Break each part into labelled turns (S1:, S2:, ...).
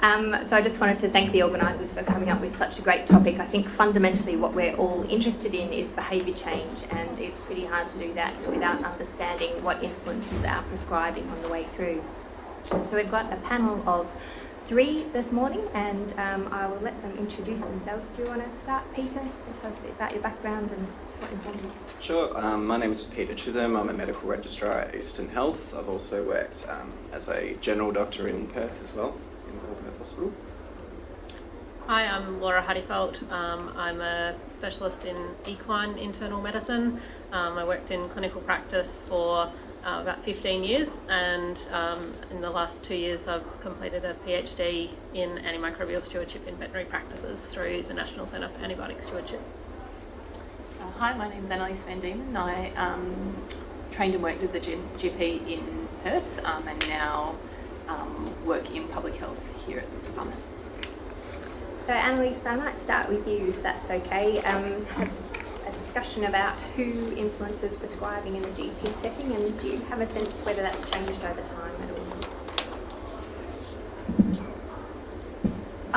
S1: So I just wanted to thank the organisers for coming up with such a great topic. I think fundamentally what we're all interested in is behaviour change, and it's pretty hard to do that without understanding what influences our prescribing on the way through. So we've got a panel of 3 this morning, and I will let them introduce themselves. Do you want to start, Peter? Tell us a bit about your background and what informed you.
S2: Sure. My name is Peter Chisholm. I'm a medical registrar at Eastern Health. I've also worked as a general doctor in Perth as well, in the Perth Hospital.
S3: Hi, I'm Laura Haddifelt. I'm a specialist in equine internal medicine. I worked in clinical practice for about 15 years, and in the last 2 years I've completed a PhD in antimicrobial stewardship in veterinary practices through the National Centre for Antibiotic Stewardship.
S4: Hi, my name's Annalise Van Diemen. I trained and worked as a GP in Perth and now work in public health here at the department.
S1: So Annalise, I might start with you if that's okay. Have a discussion about who influences prescribing in the GP setting, and do you have a sense whether that's changed over time at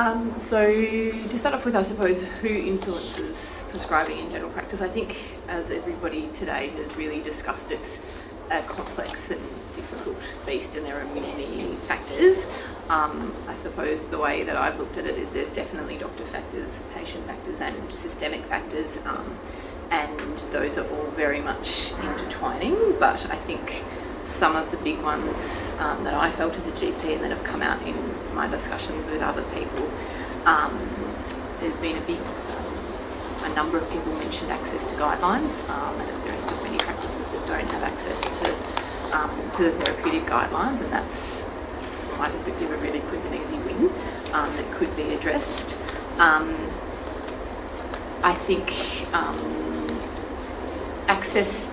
S1: all?
S4: So to start off with, I suppose, who influences prescribing in general practice? I think, as everybody today has really discussed, it's a complex and difficult beast, and there are many factors. I suppose the way that I've looked at it is there's definitely doctor factors, patient factors and systemic factors, and those are all very much intertwining, but I think some of the big ones that I felt as a GP and that have come out in my discussions with other people, there's been a number of people mentioned access to guidelines, and there are still many practices that don't have access to the therapeutic guidelines, and that's, from my perspective, a really quick and easy win that could be addressed. I think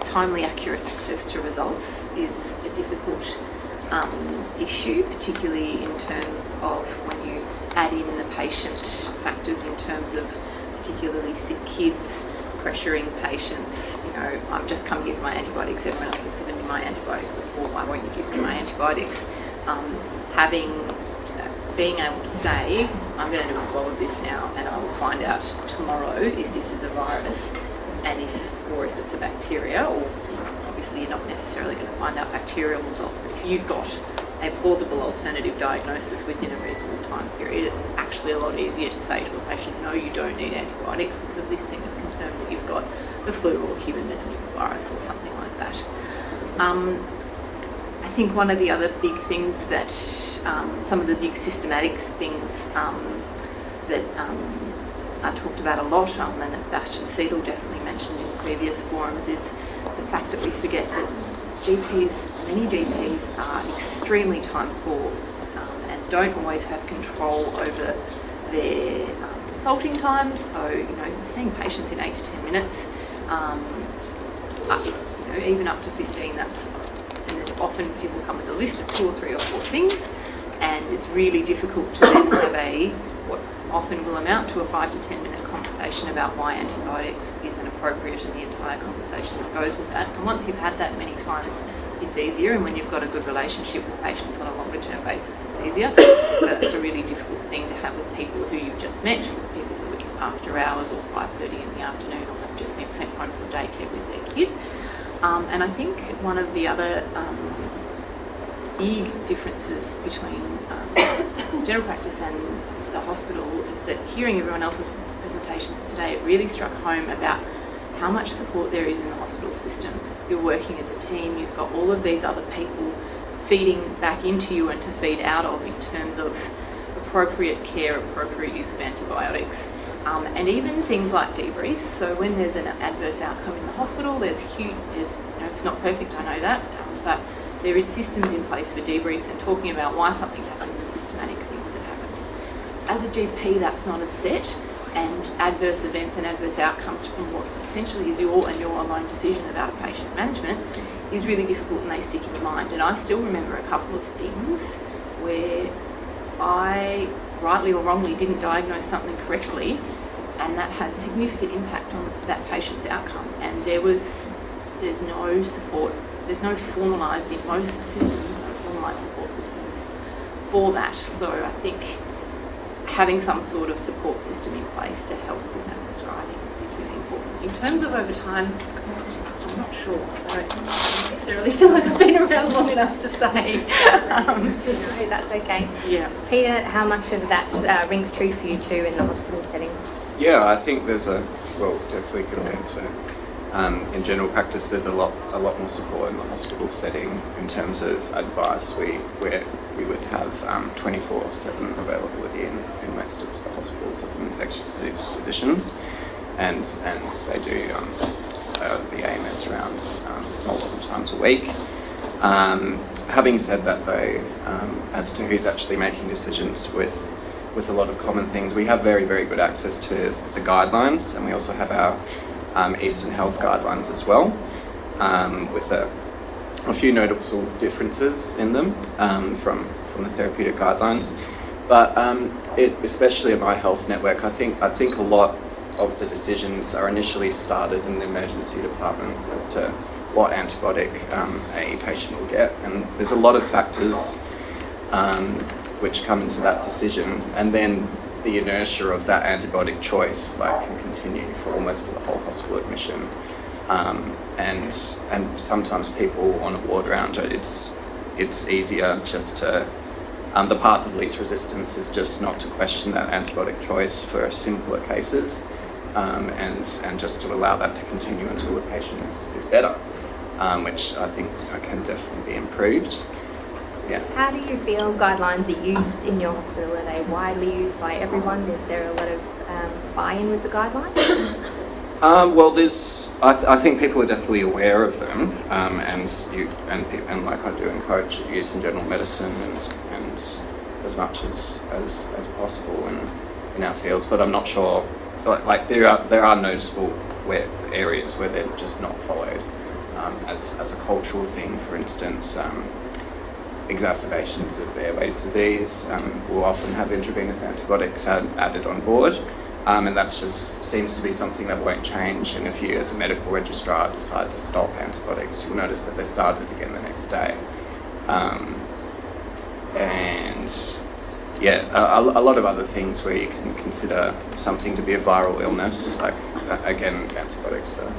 S4: timely, accurate access to results is a difficult issue, particularly in terms of when you add in the patient factors in terms of particularly sick kids, pressuring patients. You know, I've just come here for my antibiotics, everyone else has given me my antibiotics before, why won't you give me my antibiotics? Being able to say, I'm going to do a swab of this now and I will find out tomorrow if this is a virus and or if it's a bacteria, or obviously you're not necessarily going to find out bacterial results, but if you've got a plausible alternative diagnosis within a reasonable time period, it's actually a lot easier to say to a patient, no, you don't need antibiotics because this thing is confirmed that you've got the flu or human metapneumovirus or something like that. I think one of the other big things that, some of the big systematic things that I talked about a lot, and that Bastian Seidel definitely mentioned in previous forums, is the fact that we forget that many GPs are extremely time poor and don't always have control over their consulting times. So, seeing patients in 8 to 10 minutes, even up to 15, and there's often people come with a list of 2 or 3 or 4 things, and it's really difficult to then have what often will amount to a 5 to 10 minute conversation about why antibiotics isn't appropriate and the entire conversation that goes with that. And once you've had that many times, it's easier, and when you've got a good relationship with patients on a longer term basis, it's easier. But it's a really difficult thing to have with people who you've just met, with people who it's after hours or 5:30 in the afternoon, or have just been sent home from daycare with their kid. And I think one of the other big differences between general practice and the hospital is that hearing everyone else's presentations today, it really struck home about how much support there is in the hospital system. You're working as a team, you've got all of these other people feeding back into you and to feed out of in terms of appropriate care, appropriate use of antibiotics, and even things like debriefs. So when there's an adverse outcome in the hospital, it's not perfect, I know that, but there is systems in place for debriefs and talking about why something happened and the systematic things that happen. As a GP, that's not as set, and adverse events and adverse outcomes from what essentially is your alone decision about a patient management is really difficult, and they stick in your mind. And I still remember a couple of things where I, rightly or wrongly, didn't diagnose something correctly, and that had significant impact on that patient's outcome. And there's no support, there's no formalised, in most systems, no formalised support systems for that. So I think having some sort of support system in place to help with that prescribing is really important. In terms of over time, I'm not sure. I don't necessarily feel like I've been around long enough to say.
S1: No, that's okay.
S4: Yeah.
S1: Peter, how much of that rings true for you too in the hospital setting?
S2: Yeah, I think there's definitely compared to in general practice, there's a lot more support in the hospital setting in terms of advice. We would have 24/7 availability in most of the hospitals of infectious disease physicians, and they do the AMS rounds multiple times a week. Having said that, though, as to who's actually making decisions with a lot of common things, we have very, very good access to the guidelines, and we also have our Eastern Health guidelines as well, with a few notable differences in them from the therapeutic guidelines. But especially at my health network, I think a lot of the decisions are initially started in the emergency department as to what antibiotic a patient will get, and there's a lot of factors which come into that decision, and then the inertia of that antibiotic choice can continue for the whole hospital admission, and sometimes people on a ward round, it's easier just to the path of least resistance is just not to question that antibiotic choice for simpler cases, and just to allow that to continue until the patient is better, which I think can definitely be improved. Yeah.
S1: How do you feel guidelines are used in your hospital? Are they widely used by everyone? Is there a lot of buy-in with the guidelines?
S2: Well, I think people are definitely aware of them, and like I do encourage use in general medicine and as much as possible in our fields. But I'm not sure. Like there are noticeable areas where they're just not followed as a cultural thing. For instance, exacerbations of airways disease will often have intravenous antibiotics added on board, and that just seems to be something that won't change. And if you, as a medical registrar, decide to stop antibiotics, you'll notice that they're started again the next day. And yeah, a lot of other things where you can consider something to be a viral illness, like again, antibiotics are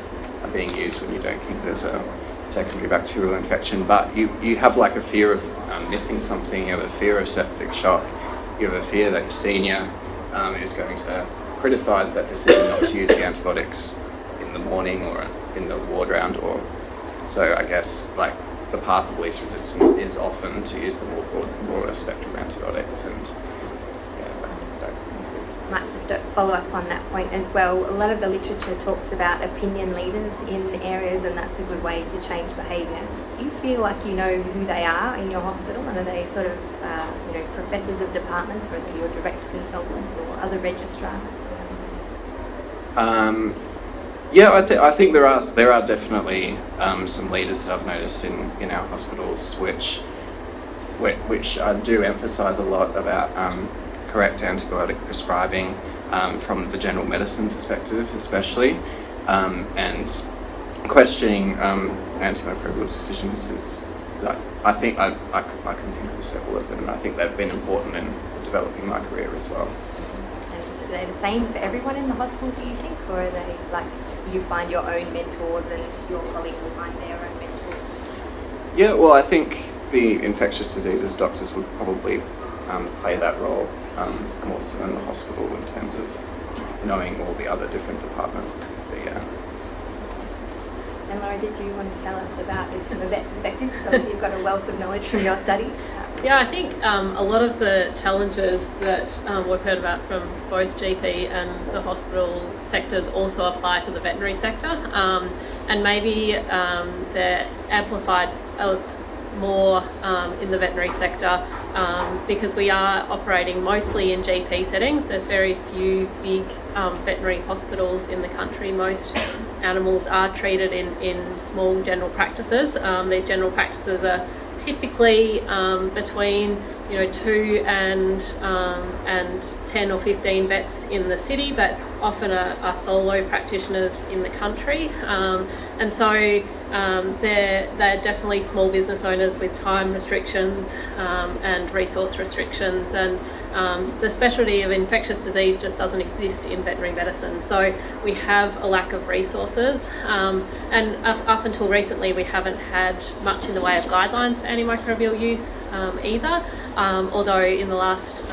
S2: being used when you don't think there's a secondary bacterial infection, but you have a fear of missing something, you have a fear of septic shock, you have a fear that your senior is going to criticise that decision not to use the antibiotics in the morning or in the ward round, or so I guess the path of least resistance is often to use the more broader spectrum antibiotics, and
S1: Might just follow up on that point as well. A lot of the literature talks about opinion leaders in areas, and that's a good way to change behaviour. Do you feel like you know who they are in your hospital, and are they sort of professors of departments, whether you're a direct consultant or other registrars?
S2: Yeah, I think there are definitely some leaders that I've noticed in our hospitals which do emphasise a lot about correct antibiotic prescribing from the general medicine perspective, especially, and questioning antimicrobial decisions is. I think I can think of several of them, and I think they've been important in developing my career as well.
S1: And are they the same for everyone in the hospital, do you think, or are they you find your own mentors and your colleagues will find their own mentors?
S2: Yeah, well, I think the infectious diseases doctors would probably play that role more so in the hospital in terms of knowing all the other different departments. But yeah.
S1: And Laura, did you want to tell us about this from a vet perspective? Because obviously you've got a wealth of knowledge from your studies.
S3: Yeah, I think a lot of the challenges that we've heard about from both GP and the hospital sectors also apply to the veterinary sector, and maybe they're amplified more in the veterinary sector because we are operating mostly in GP settings. There's very few big veterinary hospitals in the country. Most animals are treated in small general practices. These general practices are typically between 2 and 10 or 15 vets in the city, but often are solo practitioners in the country, and so they're definitely small business owners with time restrictions and resource restrictions, and the specialty of infectious disease just doesn't exist in veterinary medicine. So we have a lack of resources, and up until recently we haven't had much in the way of guidelines for antimicrobial use either, although in the last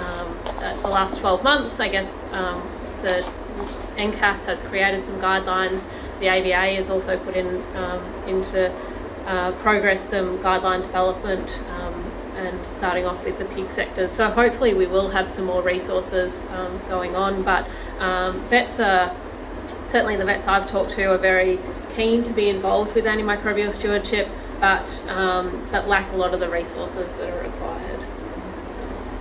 S3: 12 months, I guess, the NCAS has created some guidelines. The AVA has also put into progress some guideline development, and starting off with the pig sector. So hopefully we will have some more resources going on, but vets are, certainly the vets I've talked to are very keen to be involved with antimicrobial stewardship, but lack a lot of the resources that are required.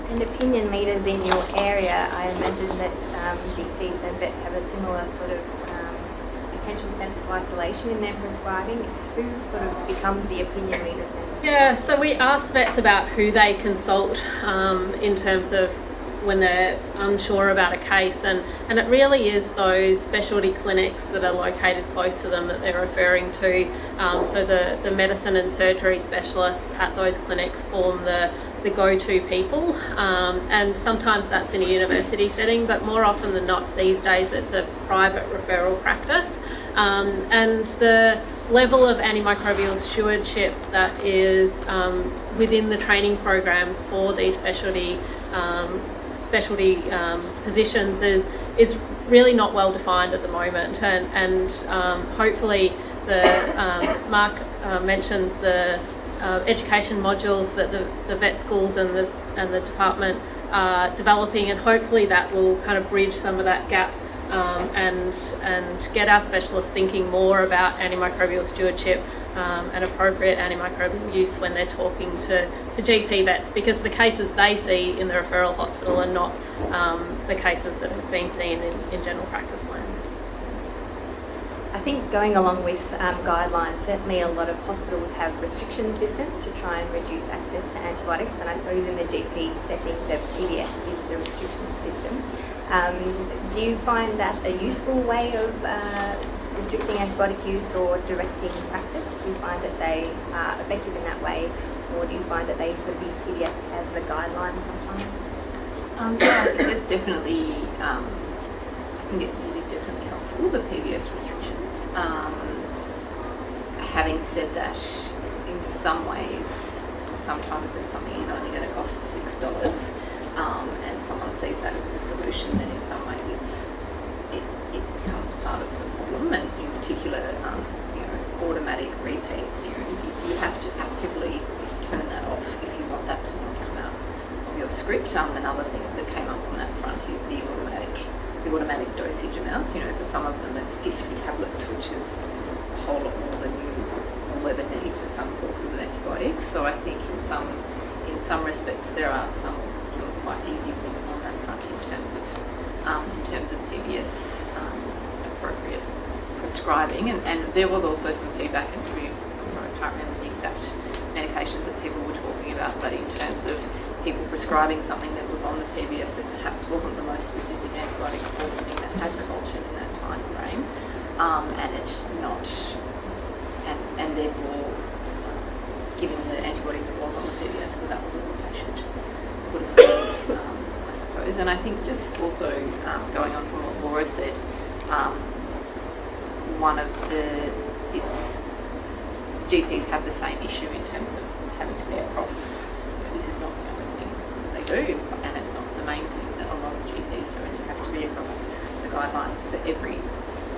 S1: And opinion leaders in your area, I imagine that GPs and vets have a similar sort of potential sense of isolation in their prescribing. Who sort of becomes the opinion leaders then?
S3: Yeah, so we ask vets about who they consult in terms of when they're unsure about a case, and it really is those specialty clinics that are located close to them that they're referring to. So the medicine and surgery specialists at those clinics form the go-to people, and sometimes that's in a university setting, but more often than not these days it's a private referral practice, and the level of antimicrobial stewardship that is within the training programs for these specialty positions is really not well defined at the moment, and hopefully Mark mentioned the education modules that the vet schools and the department are developing, and hopefully that will kind of bridge some of that gap and get our specialists thinking more about antimicrobial stewardship and appropriate antimicrobial use when they're talking to GP vets, because the cases they see in the referral hospital are not the cases that have been seen in general practice land.
S1: I think going along with guidelines, certainly a lot of hospitals have restriction systems to try and reduce access to antibiotics, and I suppose in the GP setting the PBS is the restriction system. Do you find that a useful way of restricting antibiotic use or directing practice? Do you find that they are effective in that way, or do you find that they sort of use PBS as the guideline sometimes?
S4: Yeah, I think there's definitely, I think it is definitely helpful, the PBS restrictions. Having said that, in some ways, sometimes when something is only going to cost $6 and someone sees that as the solution, then in some ways it becomes part of the problem, and in particular, automatic repeats. You have to actively turn that off if you want that to not come out of your script. And other things that came up on that front is the automatic dosage amounts. For some of them it's 50 tablets, which is a whole lot more than you will ever need for some courses of antibiotics. So I think in some respects there are some quite easy wins on that front in terms of PBS appropriate prescribing, and there was also some feedback, and I can't remember the exact medications that people were talking about, but in terms of people prescribing something that was on the PBS that perhaps wasn't the most specific antibiotic for something that had colchicine in that time frame, and it's not, and therefore giving the antibiotics that was on the PBS because that was all the patient would have needed, I suppose. And I think just also going on from what Laura said, GPs have the same issue in terms of having to be across. This is not the only thing they do, and it's not the main thing that a lot of GPs do, and you have to be across the guidelines for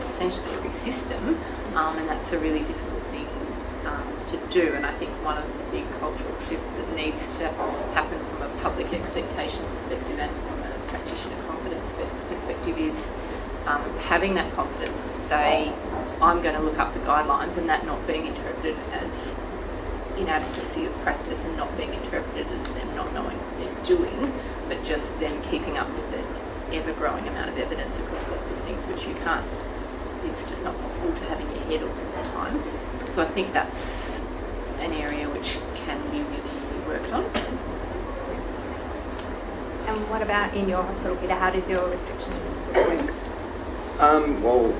S4: essentially every system, and that's a really difficult thing to do. And I think one of the big cultural shifts that needs to happen from a public expectation perspective and from a practitioner confidence perspective is having that confidence to say, I'm going to look up the guidelines, and that not being interpreted as inadequacy of practice and not being interpreted as them not knowing what they're doing, but just them keeping up with the ever-growing amount of evidence across lots of things which you can't, it's just not possible to have in your head all the time. So I think that's an area which can be really worked on.
S1: And what about in your hospital, Peter? How does your restrictions work?
S2: Well,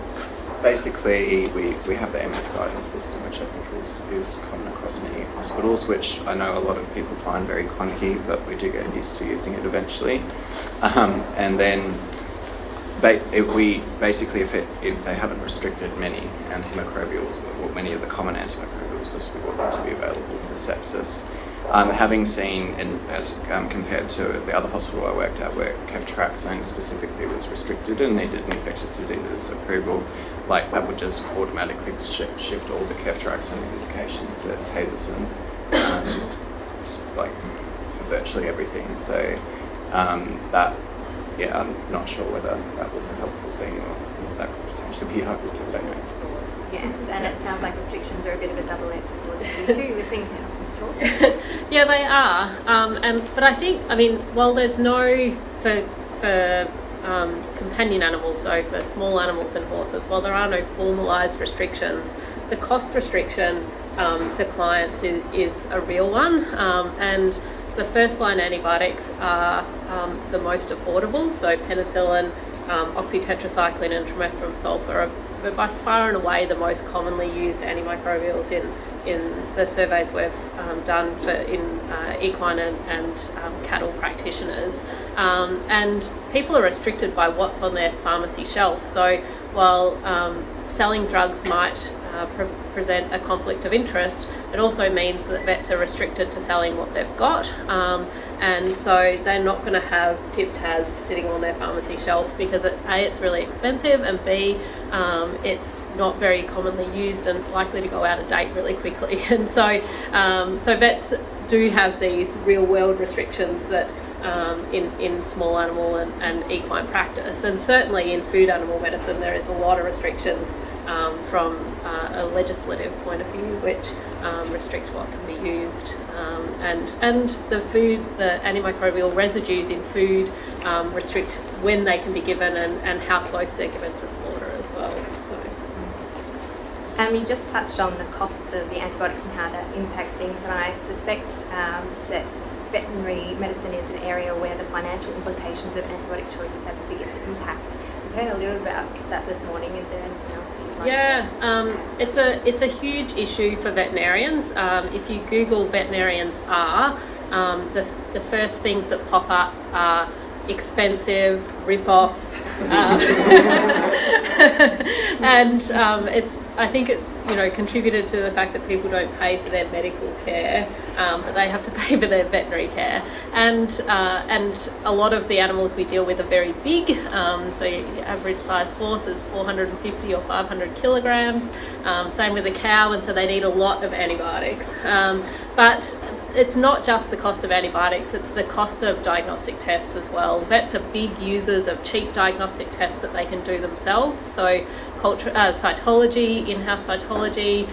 S2: basically, we have the MS guidance system, which I think is common across many hospitals, which I know a lot of people find very clunky, but we do get used to using it eventually. And then if they haven't restricted many antimicrobials, or many of the common antimicrobials, because we want them to be available for sepsis. Having seen, as compared to the other hospital I worked at, where ceftriaxone specifically was restricted and needed an infectious diseases approval, like that would just automatically shift all the ceftriaxone indications to tazocin, like for virtually everything. So I'm not sure whether that was a helpful thing or that could potentially be helpful to the anyway.
S1: Yes, and it sounds like restrictions are a bit of a double-edged sword for you too, listening to how you talk.
S3: Yeah, they are. But I think, while there's no for companion animals, so for small animals and horses, while there are no formalised restrictions, the cost restriction to clients is a real one, and the first-line antibiotics are the most affordable. So penicillin, oxytetracycline, and trimethoprim sulfa are by far and away the most commonly used antimicrobials in the surveys we've done in equine and cattle practitioners. And people are restricted by what's on their pharmacy shelf. So while selling drugs might present a conflict of interest, it also means that vets are restricted to selling what they've got, and so they're not going to have pip-taz sitting on their pharmacy shelf because it's really expensive, and B, it's not very commonly used and it's likely to go out of date really quickly. And so vets do have these real-world restrictions that in small animal and equine practice, and certainly in food animal medicine there is a lot of restrictions from a legislative point of view, which restrict what can be used, and the antimicrobial residues in food restrict when they can be given and how close they're given to slaughter as well.
S1: You just touched on the costs of the antibiotics and how that impacts things, and I suspect that veterinary medicine is an area where the financial implications of antibiotic choices have the biggest impact. We've heard a little about that this morning. Is there anything else that you'd like to say?
S3: It's a huge issue for veterinarians. If you Google veterinarians the first things that pop up are expensive, rip-offs, and I think it's contributed to the fact that people don't pay for their medical care, but they have to pay for their veterinary care, and a lot of the animals we deal with are very big. So your average size horse is 450 or 500 kilograms. Same with a cow, and so they need a lot of antibiotics. But it's not just the cost of antibiotics, it's the cost of diagnostic tests as well. Vets are big users of cheap diagnostic tests that they can do themselves. So cytology, in-house cytology,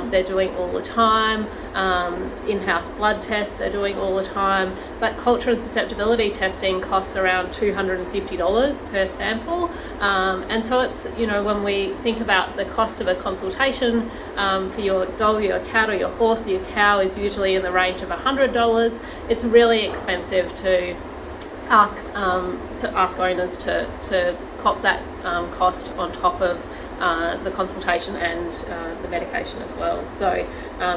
S3: they're doing all the time. In-house blood tests, they're doing all the time. But culture and susceptibility testing costs around $250 per sample. And so it's, when we think about the cost of a consultation for your dog, your cat, or your horse, or your cow is usually in the range of $100. It's really expensive to ask owners to cop that cost on top of the consultation and the medication as well. So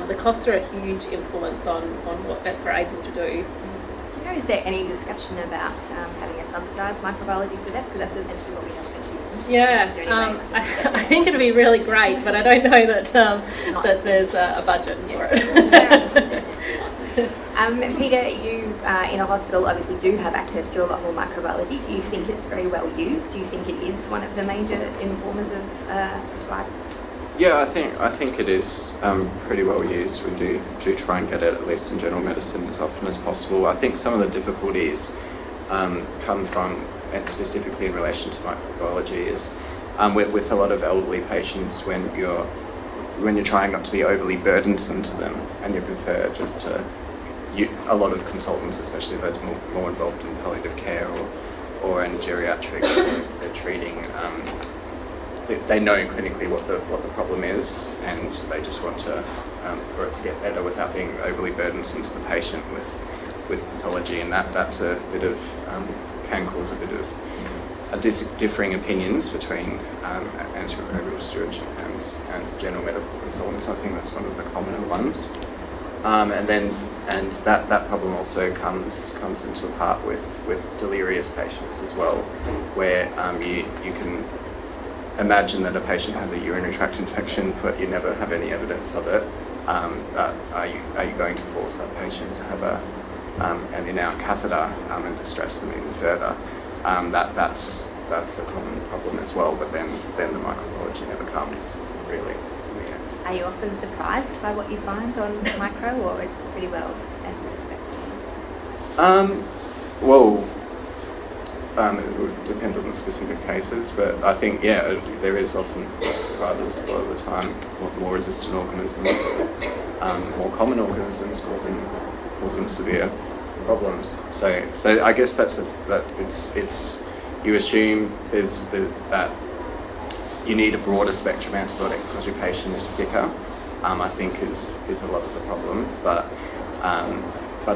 S3: the costs are a huge influence on what vets are able to do.
S1: Is there any discussion about having a subsidised microbiology for vets? Because that's essentially what we have been doing.
S3: Yeah, I think it'd be really great, but I don't know that there's a budget for it.
S1: Peter, you in a hospital obviously do have access to a lot more microbiology. Do you think it's very well used? Do you think it is one of the major informers of prescribing?
S2: Yeah, I think it is pretty well used. We do try and get it, at least in general medicine, as often as possible. I think some of the difficulties come from, and specifically in relation to microbiology, is with a lot of elderly patients when you're trying not to be overly burdensome to them, and you prefer just to. A lot of consultants, especially those more involved in palliative care or in geriatrics, they're treating. They know clinically what the problem is, and they just want to for it to get better without being overly burdensome to the patient with pathology, and that's a bit of can cause a bit of differing opinions between antimicrobial stewardship and general medical consultants. I think that's one of the commoner ones. And that problem also comes into part with delirious patients as well, where you can imagine that a patient has a urinary tract infection, but you never have any evidence of it. Are you going to force that patient to have an in-out catheter and distress them even further? That's a common problem as well. But then the microbiology never comes really.
S1: Are you often surprised by what you find on micro, or it's pretty well as expected?
S2: It would depend on the specific cases, but I think, there is often surprises a lot of the time, more resistant organisms, more common organisms causing severe problems. So I guess it's you assume that you need a broader spectrum antibiotic because your patient is sicker, I think is a lot of the problem, but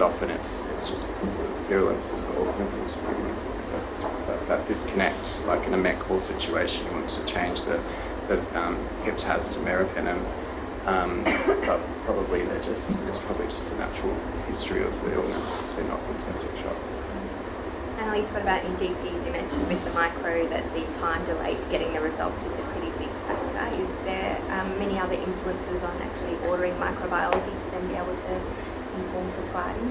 S2: often it's just because of the virulence of the organisms. That disconnect, like in a Met call situation, you want to change the peptides to meropenem, but probably it's probably just the natural history of the illness. They're not in septic shock.
S1: Annalise, what about in GPs? You mentioned with the micro that the time delay to getting the result is a pretty big factor. Is there many other influences on actually ordering microbiology to then be able to inform prescribing?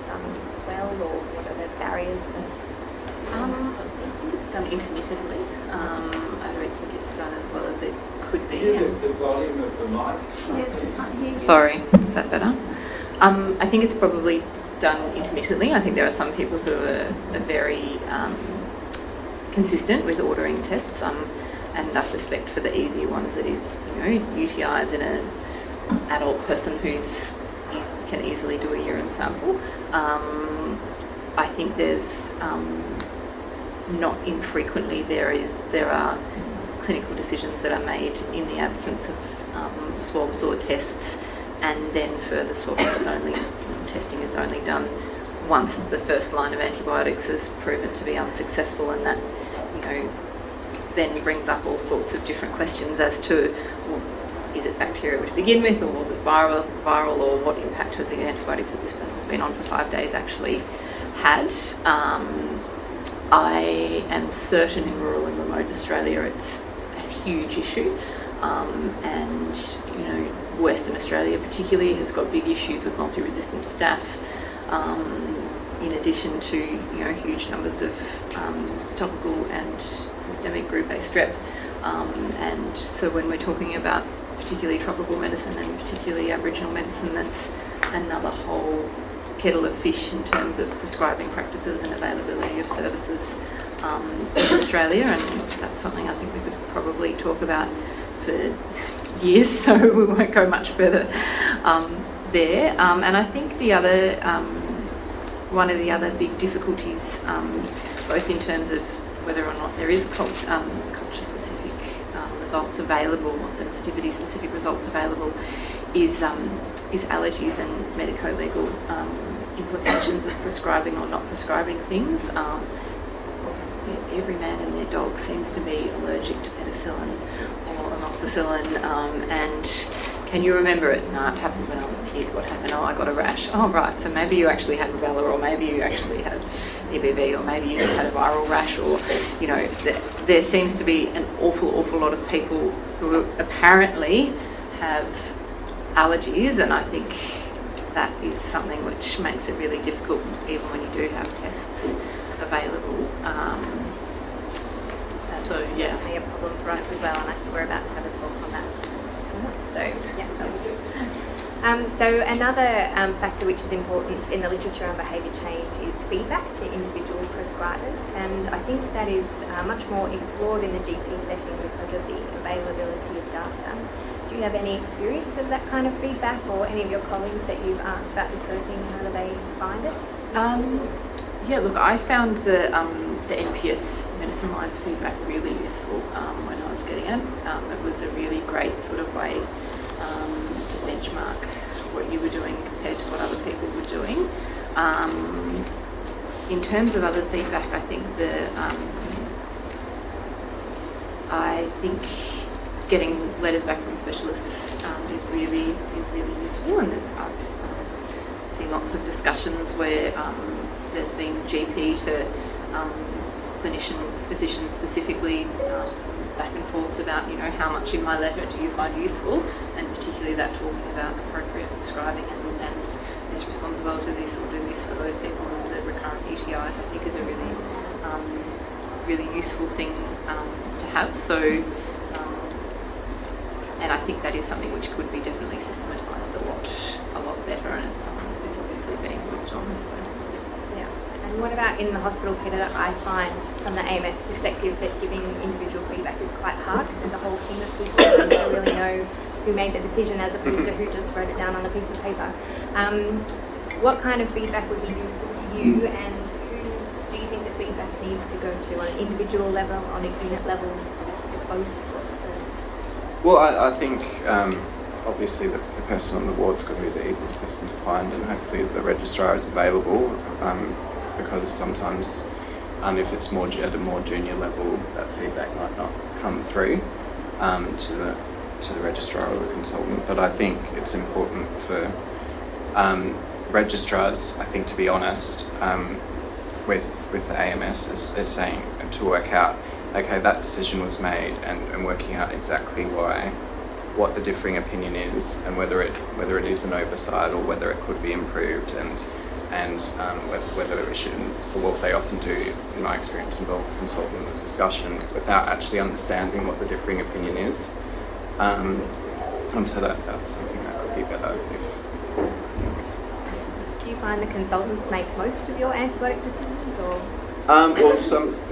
S1: Done well, or what are the barriers?
S4: I think it's done intermittently. I don't think it's done as well as it could be.
S5: The volume of the mic.
S4: Yes. Sorry, is that better? I think it's probably done intermittently. I think there are some people who are very consistent with ordering tests, and I suspect for the easier ones it is, UTIs in an adult person who's can easily do a urine sample. I think there's not infrequently there are clinical decisions that are made in the absence of swabs or tests, and then further swabbing testing is only done once the first line of antibiotics is proven to be unsuccessful, and that then brings up all sorts of different questions as to, is it bacterial to begin with, or was it viral, or what impact has the antibiotics that this person's been on for 5 days actually had. I am certain in rural and remote Australia it's a huge issue, and Western Australia particularly has got big issues with multi-resistant staph, in addition to huge numbers of topical and systemic group A strep, and so when we're talking about particularly tropical medicine and particularly Aboriginal medicine, that's another whole kettle of fish in terms of prescribing practices and availability of services in Australia, and that's something I think we could probably talk about for years, so we won't go much further there. And I think the other one of the other big difficulties, both in terms of whether or not there is culture-specific results available or sensitivity-specific results available, is allergies and medico-legal implications of prescribing or not prescribing things. Every man and their dog seems to be allergic to penicillin or amoxicillin, and can you remember it? No, it happened when I was a kid. What happened? Oh, I got a rash. Oh, right, so maybe you actually had rubella, or maybe you actually had EBV, or maybe you just had a viral rash, or, there seems to be an awful lot of people who apparently have allergies, and I think that is something which makes it really difficult even when you do have tests available. So yeah,
S1: definitely a problem for us as well, and I think we're about to have a talk on that. So another factor which is important in the literature on behaviour change is feedback to individual prescribers, and I think that is much more explored in the GP setting because of the availability of data. Do you have any experience of that kind of feedback, or any of your colleagues that you've asked about this sort of thing? How do they find it?
S4: Yeah, look, I found the NPS medicine-wise feedback really useful when I was getting it. It was a really great sort of way to benchmark what you were doing compared to what other people were doing. In terms of other feedback, I think the I think getting letters back from specialists is really useful, and I've seen lots of discussions where there's been GP to clinician, physician specifically, back and forths about, you know, how much in my letter do you find useful, and particularly that talking about appropriate prescribing and this responds well to this or do this for those people with the recurrent UTIs, I think is a really useful thing to have. So, and I think that is something which could be definitely systematised a lot better, and it's something that is obviously being worked on. So,
S1: Yeah. And what about in the hospital, Peter? I find from the AMS perspective that giving individual feedback is quite hard because there's a whole team of people who don't really know who made the decision as opposed to who just wrote it down on a piece of paper. What kind of feedback would be useful to you, and who do you think the feedback needs to go to on an individual level, on a unit level, both?
S2: Well, I think obviously the person on the ward's going to be the easiest person to find, and hopefully the registrar is available, because sometimes if it's at a more junior level, that feedback might not come through to the registrar or the consultant. But I think it's important for registrars, I think, to be honest with the AMS is saying, to work out, okay, that decision was made, and working out exactly what the differing opinion is, and whether it is an oversight or whether it could be improved, and whether we should, or what they often do, in my experience, involve a consultant in the discussion without actually understanding what the differing opinion is. And so that's something that could be better
S1: Do you find the consultants make most of your antibiotic decisions, or?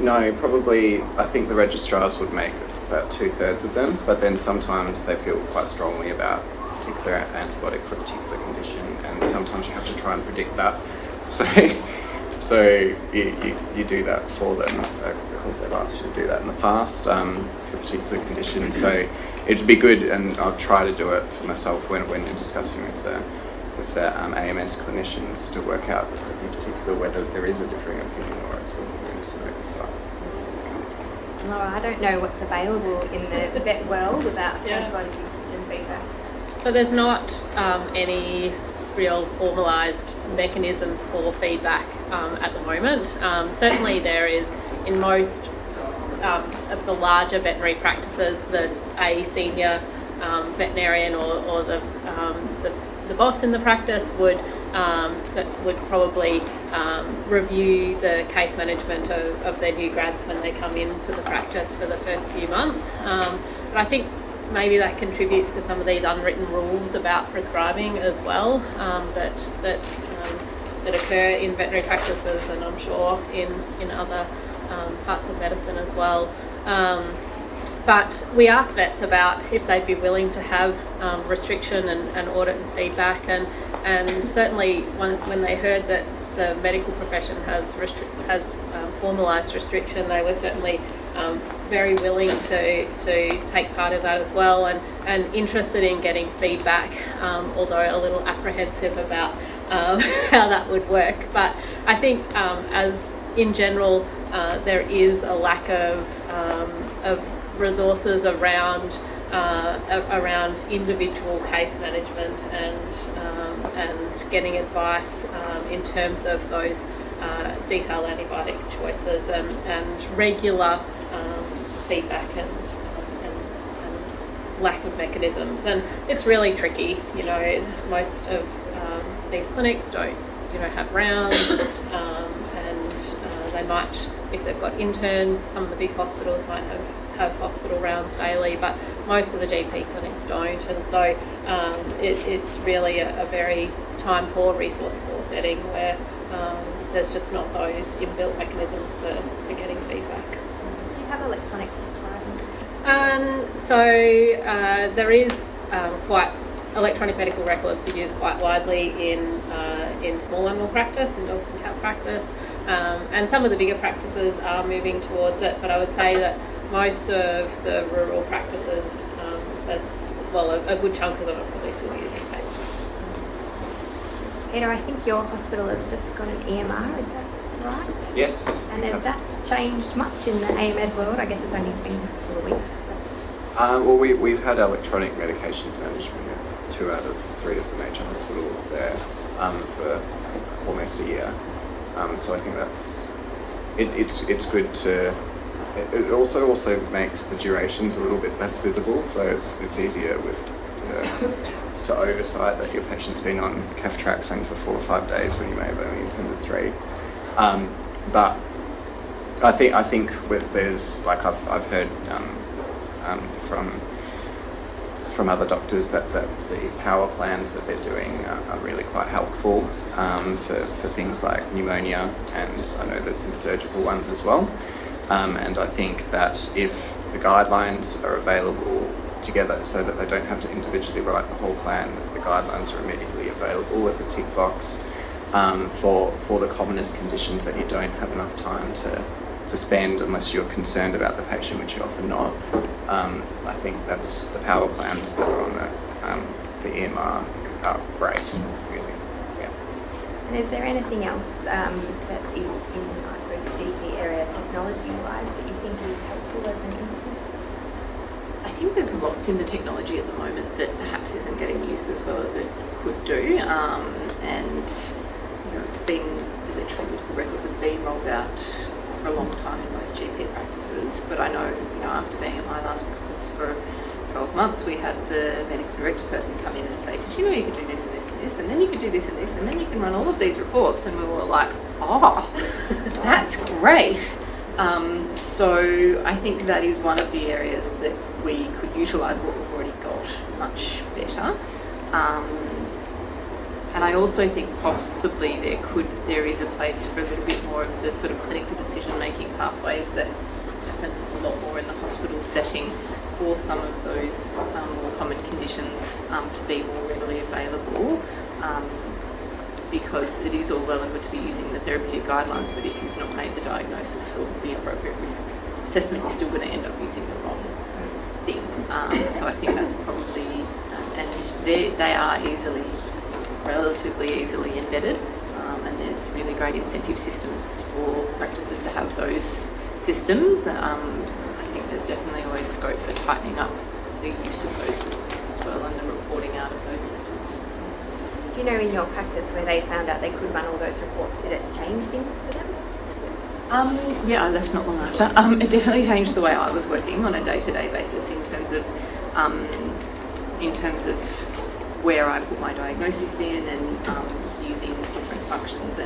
S2: No, probably. I think the registrars would make about 2/3 of them, but then sometimes they feel quite strongly about a particular antibiotic for a particular condition, and sometimes you have to try and predict that. So you do that for them because they've asked you to do that in the past for particular conditions. So it'd be good, and I'll try to do it for myself when you're discussing with the AMS clinicians, to work out in particular whether there is a differing opinion or it's an oversight.
S1: Laura, I don't know what's available in the vet world about
S3: Yeah.
S1: antibiotic usage and feedback.
S3: So there's not any real formalised mechanisms for feedback at the moment. Certainly there is in most of the larger veterinary practices. There's a senior veterinarian or the boss in the practice would probably review the case management of their new grads when they come into the practice for the first few months. But I think maybe that contributes to some of these unwritten rules about prescribing as well, that occur in veterinary practices, and I'm sure in other parts of medicine as well. But we asked vets about if they'd be willing to have restriction and audit and feedback, and certainly when they heard that the medical profession has formalised restriction, they were certainly very willing to take part in that as well, and interested in getting feedback, although a little apprehensive about how that would work. But I think as in general there is a lack of resources around individual case management and getting advice in terms of those detailed antibiotic choices and regular feedback and lack of mechanisms. And it's really tricky, you know. Most of these clinics don't, have rounds, and they might, if they've got interns, some of the big hospitals might have hospital rounds daily, but most of the GP clinics don't, and so it's really a very time poor, resource poor setting where there's just not those inbuilt mechanisms for getting feedback.
S1: Do you have electronic prescribing?
S3: There is quite electronic medical records are used quite widely in small animal practice, in dog and cat practice, and some of the bigger practices are moving towards it, but I would say that most of the rural practices, a good chunk of them are probably still using paper.
S1: Peter, I think your hospital has just got an EMR, is that right?
S2: Yes.
S1: And has that changed much in the AMS world? I guess it's only been a couple of weeks.
S2: Well, we've had electronic medications management at 2 out of 3 of the major hospitals there for almost a year. So I think it's good to. It also makes the durations a little bit less visible, so it's easier to oversight that your patient's been on ceftriaxone for 4 or 5 days when you may have only intended 3. But I think there's like I've heard from other doctors that the power plans that they're doing are really quite helpful for things like pneumonia, and I know there's some surgical ones as well. And I think that if the guidelines are available together so that they don't have to individually write the whole plan, the guidelines are immediately available with a tick box for the commonest conditions that you don't have enough time to spend unless you're concerned about the patient, which you're often not. I think that's the power plans that are on the EMR are great, really. Yeah.
S1: And is there anything else that is in the GP area technology-wise that you think is helpful as an internet?
S4: I think there's lots in the technology at the moment that perhaps isn't getting used as well as it could do, and it's been literally medical records have been rolled out for a long time in most GP practices. But I know, after being at my last practice for 12 months, we had the medical director person come in and say, "Did you know you could do this and this and this, and then you could do this and this, and then you can run all of these reports?" And we were like, "Oh, that's great." So I think that is one of the areas that we could utilise what we've already got much better. And I also think possibly there is a place for a little bit more of the sort of clinical decision-making pathways that happen a lot more in the hospital setting for some of those more common conditions to be more readily available. Because it is all well and good to be using the therapeutic guidelines, but if you've not made the diagnosis or the appropriate risk assessment, you're still going to end up using the wrong thing. So I think that's probably, and they are relatively easily embedded, and there's really great incentive systems for practices to have those systems. I think there's definitely always scope for tightening up the use of those systems as well and the reporting out of those systems.
S1: Do you know in your practice where they found out they could run all those reports, did it change things for them?
S4: Yeah, I left not long after. It definitely changed the way I was working on a day-to-day basis in terms of where I put my diagnoses in and using different functions,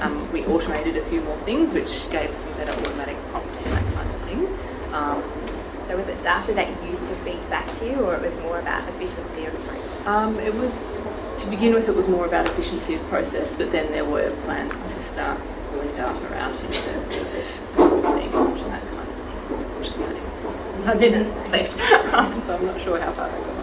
S4: and we automated a few more things which gave some better automatic prompts and that kind of thing.
S1: So was it data that you used to feed back to you, or it was more about efficiency of the process?
S4: It was, to begin with, it was more about efficiency of process, but then there were plans to start pulling data out in terms of what we're seeing and that kind of thing. Unfortunately, I didn't left, so I'm not sure how far they got.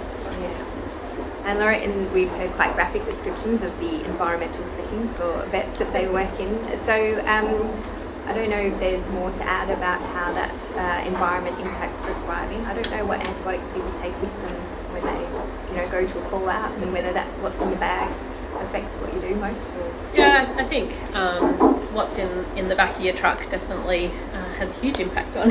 S1: And Laura, we've heard quite graphic descriptions of the environmental setting for vets that they work in. So I don't know if there's more to add about how that environment impacts prescribing. I don't know what antibiotics people take with them when they, go to a call out, and whether that what's in the bag affects what you do most. Or...
S3: Yeah, I think what's in the back of your truck definitely has a huge impact on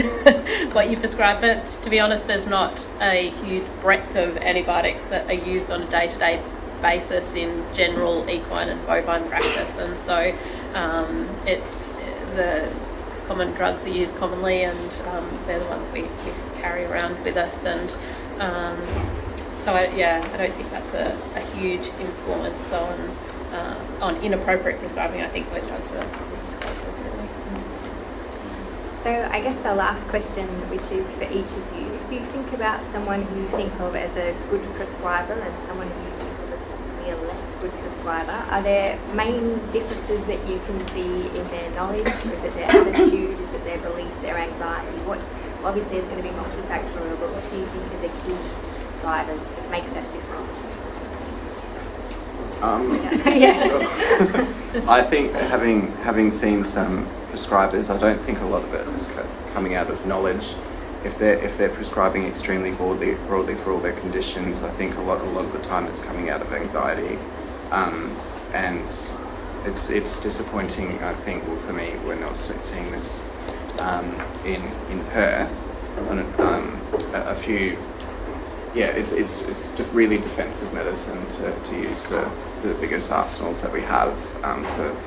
S3: what you prescribe. But to be honest, there's not a huge breadth of antibiotics that are used on a day-to-day basis in general equine and bovine practice, and so it's the common drugs are used commonly, and they're the ones we carry around with us. And so I don't think that's a huge influence on inappropriate prescribing. I think those drugs are prescribed appropriately.
S1: So I guess the last question, which is for each of you, if you think about someone who you think of as a good prescriber and someone who you think of as possibly a less good prescriber, are there main differences that you can see in their knowledge? Or is it their attitude? Is it their beliefs, their anxiety? Obviously it's going to be multifactorial, but what do you think are the key drivers that make that difference?
S2: I think having seen some prescribers, I don't think a lot of it is coming out of knowledge. If they're prescribing extremely broadly for all their conditions, I think a lot of the time it's coming out of anxiety, and it's disappointing, I think, well, for me, when I was seeing this in Perth, on a few, it's just really defensive medicine to use the biggest arsenals that we have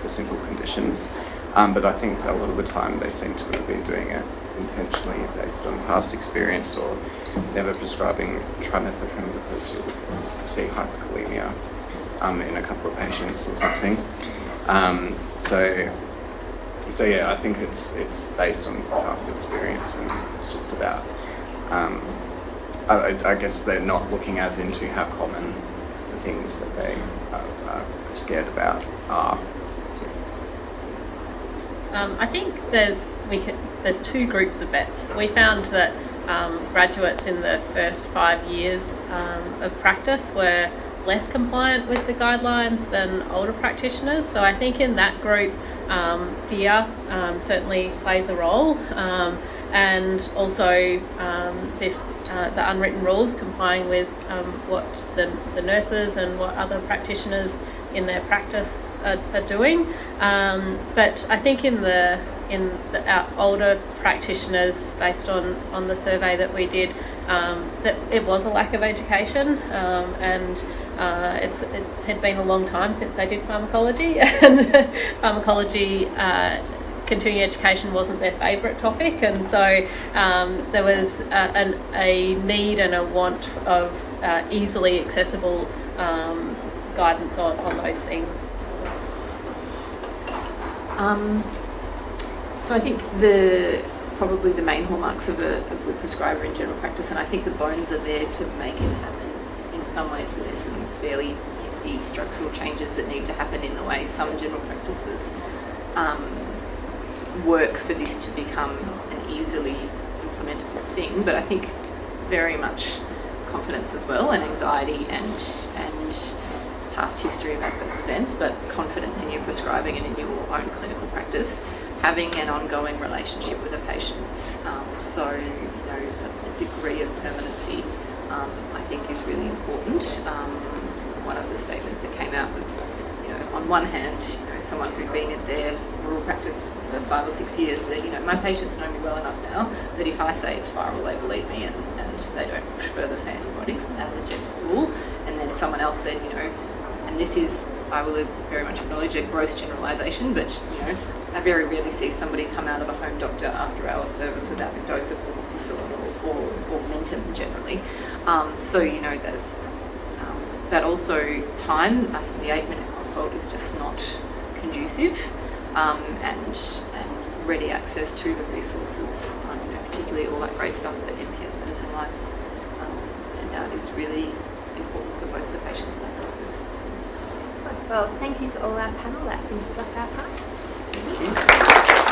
S2: for simple conditions. But I think a lot of the time they seem to have been doing it intentionally based on past experience, or never prescribing trimethoprim because you'll see hyperkalemia in a couple of patients or something. So yeah, I think it's based on past experience, and it's just about. I guess they're not looking as into how common the things that they are scared about are.
S3: I think there's two groups of vets. We found that graduates in the first 5 years of practice were less compliant with the guidelines than older practitioners. So I think in that group, fear certainly plays a role, and also the unwritten rules, complying with what the nurses and what other practitioners in their practice are doing. But I think in our older practitioners, based on the survey that we did, that it was a lack of education, and it had been a long time since they did pharmacology, and pharmacology continuing education wasn't their favourite topic, and so there was a need and a want of easily accessible guidance on those things.
S4: So I think probably the main hallmarks of a good prescriber in general practice, and I think the bones are there to make it happen in some ways, but there's some fairly hefty structural changes that need to happen in the way some general practices work for this to become an easily implementable thing. But I think very much confidence as well, and anxiety and past history of adverse events, but confidence in your prescribing and in your own clinical practice, having an ongoing relationship with the patients. So, a degree of permanency, I think, is really important. One of the statements that came out was, on one hand, someone who'd been in their rural practice for 5 or 6 years said, my patients know me well enough now that if I say it's viral, they believe me, and they don't push further for antibiotics as a general rule. And then someone else said, and this is, I will very much acknowledge, a gross generalisation, but I very rarely see somebody come out of a home doctor after hour service without a dose of amoxicillin or Mentum generally. So there's, but also time. I think the 8-minute consult is just not conducive, and ready access to the resources, particularly all that great stuff that MPS Medicine Wise send out, is really important for both the patients and doctors.
S1: Well, thank you to all our panel. That finishes up our time.
S2: Thank you.